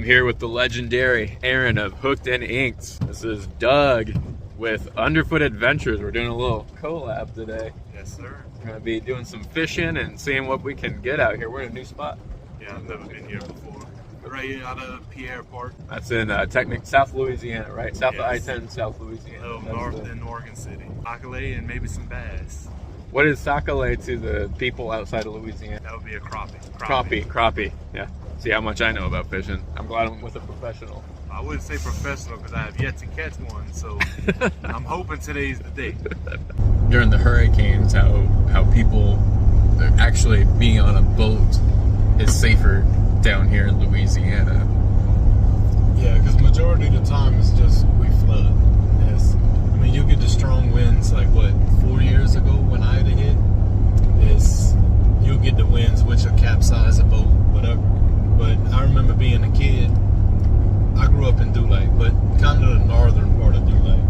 I'm here with the legendary Aaron of Hooked and Inked. This is Doug with Underfoot Adventures. We're doing a little collab today. Yes, sir. We're going to be doing some fishing and seeing what we can get out here. We're in a new spot. Yeah, I've never been here before. Right here out of Pierre Park. That's in South Louisiana, right? South Yes. of I-10, South Louisiana. A little north in Oregon City. Accolade and maybe some bass. What is Sac-a-lait to the people outside of Louisiana? That would be a crappie. Crappie. Yeah. See how much I know about fishing. I'm glad I'm with a professional. I wouldn't say professional because I have yet to catch one, so I'm hoping today's the day. During the hurricanes, how people actually being on a boat is safer down here in Louisiana. Yeah, because majority of the time it's just we flood. Yes. I mean, you get the strong winds like what 4 years ago when Ida hit. You'll get the winds which will capsize a boat, whatever. But I remember being a kid. I grew up in Dulag, but kind of the northern part of Dulag.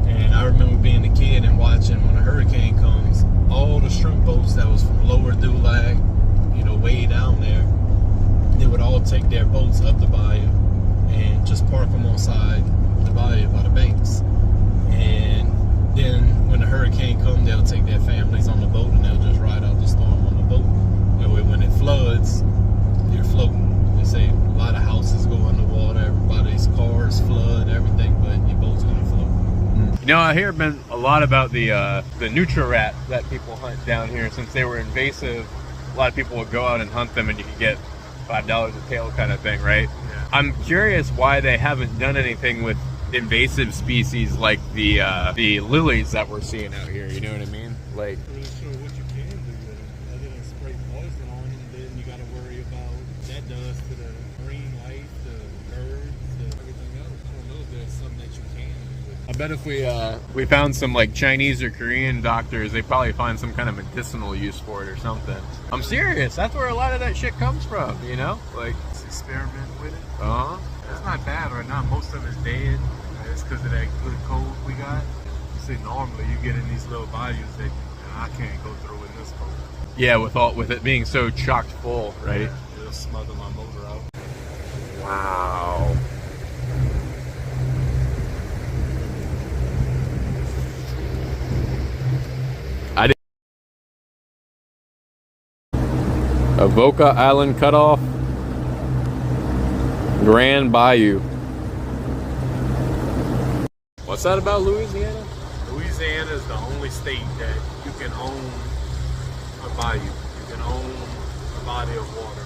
And I remember being a kid and watching when a hurricane comes, all the shrimp boats that was from lower Dulag, way down there, they would all take their boats up the bayou and just park them on side the bayou by the banks. And then when the hurricane comes, they'll take their families on the boat and they'll just ride out the storm on the boat. That way when it floods, you're floating. They say a lot of houses go underwater, everybody's cars flood, everything, but your boat's gonna float. I hear been a lot about the nutria rat that people hunt down here. Since they were invasive, a lot of people would go out and hunt them and you could get $5 a tail kind of thing, right? Yeah. I'm curious why they haven't done anything with invasive species like the lilies that we're seeing out here, you know what I mean? Like, I'm not sure what you can do with them other than spray poison on them. Then you got to worry about what that does to the marine life, the birds, everything else. I don't know if there's something that you can do with them. I bet if we found some like Chinese or Korean doctors, they probably find some kind of medicinal use for it or something. I'm serious. That's where a lot of that shit comes from, Like, Let's experiment with it. uh-huh. It's not bad right now. Most of it's dead. It's because of that good cold we got. See, normally you get in these little bayous that I can't go through in this cold. Yeah, with it being so chocked full, right? Yeah, it'll smother my motor out. Wow. Avoca Island Cutoff, Grand Bayou. What's that about Louisiana? Louisiana is the only state that you can own a bayou. You can own a body of water.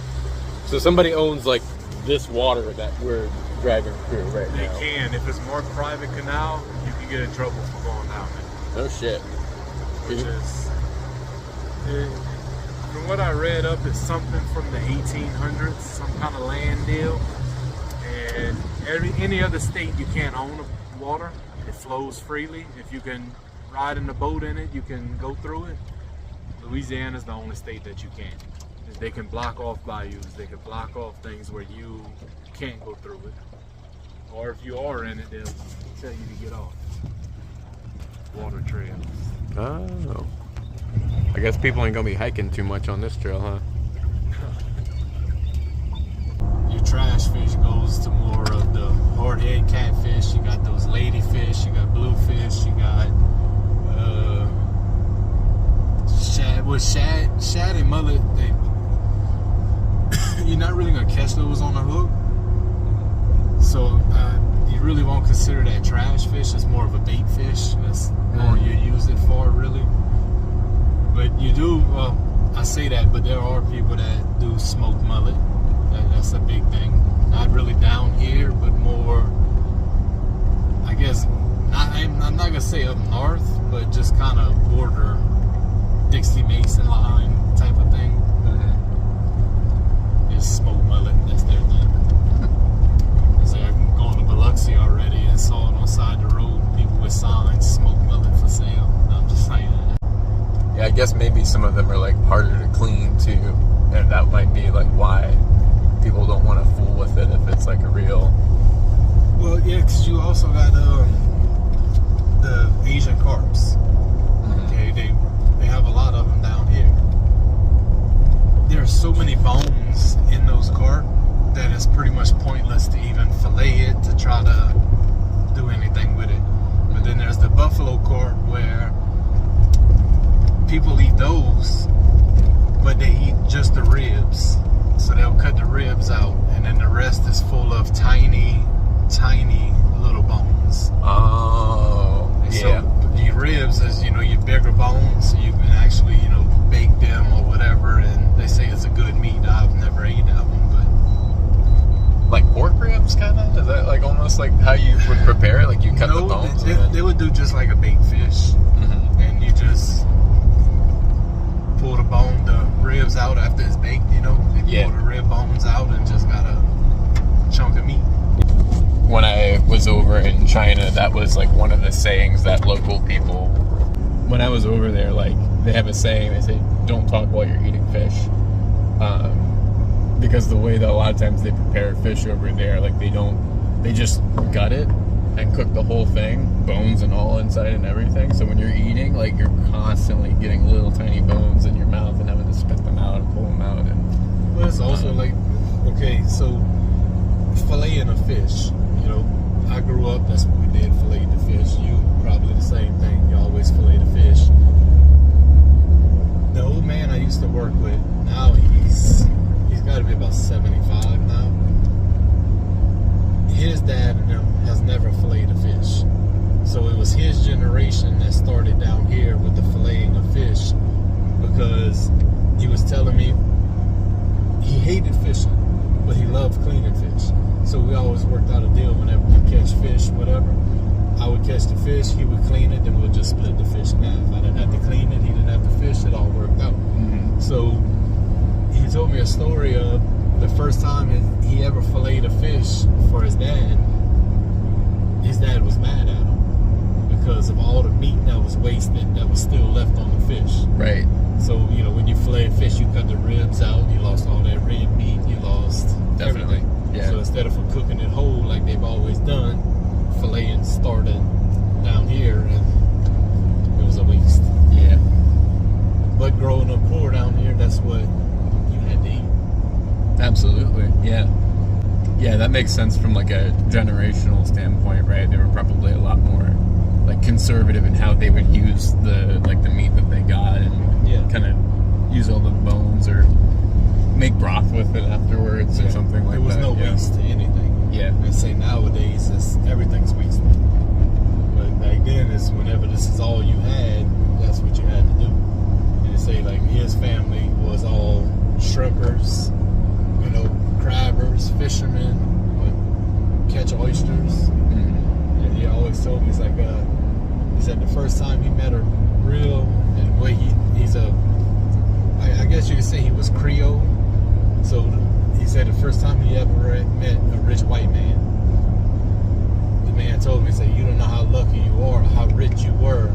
So somebody owns like this water that we're driving through right They now. can. If it's more private canal, you can get in trouble for going down there. No shit. Which is, from what I read up, it's something from the 1800s, some kind of land deal. And any other state you can't own water. It flows freely. If you can ride in the boat in it, you can go through it. Louisiana is the only state that you can't. They can block off bayous. They can block off things where you can't go through it. Or if you are in it, they'll tell you to get off. Water trails. Oh. I guess people ain't gonna be hiking too much on this trail, huh? Your trash fish goes to more of the hardhead catfish. You got those ladyfish, you got bluefish, you got shad. With shad and mullet, you're not really gonna catch those on a hook. So you really won't consider that trash fish. It's more of a bait fish. That's all you use it for, really. But you do, well, I say that, but there are people that do smoke mullet. That's a big thing. Not really down here, but more, I guess, I'm not going to say up north, but just kind of border Dixie Mason line type of thing. It's smoke mullet. That's their thing. So I'm going to Biloxi already and saw it on the side of the road. People with signs, smoke mullet for sale. I'm just saying. Yeah, I guess maybe some of them are like harder to clean too, and that might be like why people don't want to fool with it if it's like a real. Well, yeah, because you also got the Asian carps. Okay, they have a lot of them down here. There's so many bones in those carp that it's pretty much pointless almost like how you would prepare it? Like you cut the bones? They would do just like a baked fish. Mm-hmm. And you just pull the ribs out after it's baked, you know? They pull the rib bones out and just got a chunk of meat. When I was over in China, that was like one of the sayings that local people, when I was over there, like they have a saying, they say, don't talk while you're eating fish. Because the way that a lot of times they prepare fish over there, like they just gut it and cook the whole thing, bones and all inside and everything. So when you're eating, like you're constantly getting little tiny bones in your mouth and having to spit them out and pull them out. And well, it's also like, okay, so filleting a fish, you know, I grew up, that's what we did, fillet the fish. You probably the same thing, you always fillet the fish. The old man I used to work with, now he's got to be about 75 now. His dad has never filleted a fish. So it was his generation that started down here with the filleting of fish, because he was telling me he hated fishing, but he loved cleaning fish. So we always worked out a deal whenever we catch fish, whatever. I would catch the fish, he would clean it, then we'll just split the fish in half. I didn't have to clean it, he didn't have to fish, it all worked out. Mm-hmm. So he told me a story of the first time he ever filleted a fish for his dad. His dad was mad at him because of all the meat that was wasted that was still left on the fish. right. So, you know, when you fillet a fish, you cut the ribs out, you lost all that red meat, you lost Definitely. everything. Yeah. So instead of cooking it whole like they've always done, filleting started down here, and it was a waste. Yeah. But growing up poor down here, that's what you had to eat. Absolutely. Yeah. Yeah, that makes sense from like a generational standpoint, right? They were probably a lot more like conservative in how they would use the meat that they got, and kind of use all the bones or make broth with it afterwards or something like that. There was no waste to anything. Yeah. They say nowadays everything's wasted. But back then, is whenever this is all you had, that's what you had to do. And they say like his family was all shrimpers, you know, crabbers, fishermen, would catch oysters. Mm-hmm. And he always told me, he's like, he said the first time he met a real, and way he's a, I guess you could say he was Creole. So he said the first time he ever met a rich white man, the man told me, he said, you don't know how lucky you are, how rich you were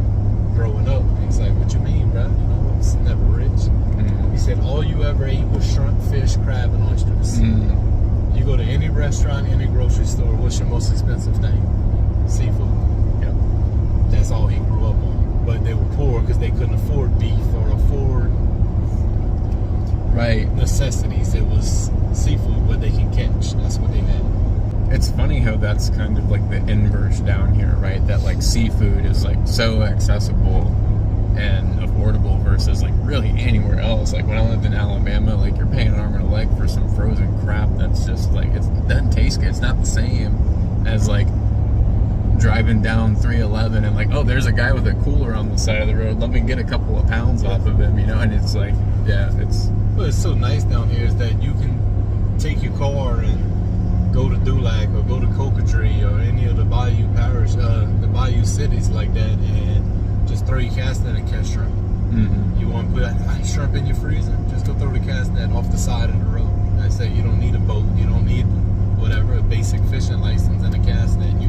growing up. And he's like, what you mean, bro? You know, I was never rich. Mm-hmm. He said, all you ever ate was shrimp, fish, crab, and oysters. Mm-hmm. You go to any restaurant, any grocery store, what's your most expensive thing? Seafood. Yep. That's all he grew up on. But they were poor because they couldn't afford beef or afford necessities. It was seafood, what they can catch. That's what they had. It's funny how that's kind of like the inverse down here, right? That like seafood is like so accessible and affordable versus like really anywhere else. Like when I lived in Alabama, like you're paying an arm and a leg for some frozen crap that's just like, it doesn't taste good. It's not the same as like driving down 311 and like, oh, there's a guy with a cooler on the side of the road, let me get a couple of pounds off of him, you know. And it's like, well, it's so nice down here is that you can take your car and go to Dulac or go to Cocatry or any of the bayou parish, the bayou cities like that, and just throw your cast net and catch shrimp. Mm-hmm. You want to put shrimp in your freezer, just go throw the cast net off the side of the road. I say you don't need a boat, you don't need whatever, a basic fishing license and a cast net.